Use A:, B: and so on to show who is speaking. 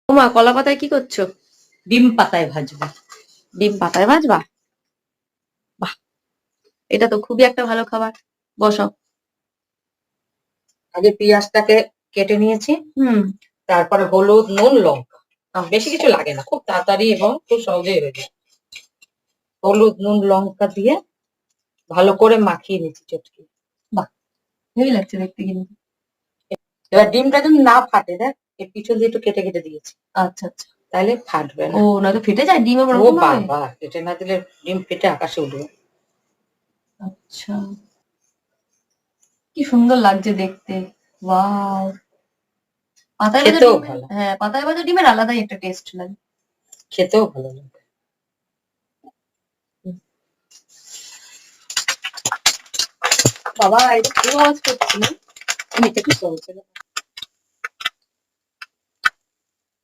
A: ওমা, কলা পাতায় কি করছো?
B: ডিম পাতায় ভাজবো।
A: ডিম পাতায় ভাজবা? বাহ, এটা তো খুবই একটা ভালো খাবার। বসো।
B: আগে পেঁয়াজটাকে কেটে নিয়েছি,
A: হুম।
B: তারপরে হলুদ, নুন, লঙ্কা। বেশি কিছু লাগে না, খুব তাড়াতাড়ি এবং খুব সহজেই হয়ে যায়। হলুদ, নুন, লঙ্কা দিয়ে ভালো করে মাখিয়ে নিচ্ছি চটকি।
A: বাহ, হেভি লাগছে দেখতে কিন্তু।
B: এবার ডিমটা যেন না ফাটে, দেখ এর পিছন দিয়ে একটু কেটে কেটে দিয়েছি,
A: আচ্ছা আচ্ছা।
B: তাহলে ফাটবে
A: ও,
B: না।
A: নয়তো ফেটে যায় ডিম আবার
B: ও
A: ওরকম ভাবে?
B: বাবা, কেটে না দিলে ডিম ফেটে আকাশে উঠবে।
A: আচ্ছা, কি সুন্দর লাগছে দেখতে। ওয়াও। পাতায় ভাজা
B: খেতেও
A: ডিমের,
B: ভালো,
A: হ্যাঁ, পাতায় ভাজা ডিমের আলাদাই একটা টেস্ট লাগে।
B: খেতেও ভালো লাগে।
A: বাবা, এটা খুব আওয়াজ করছি না?
B: নিচে একটু সহজ ছিল।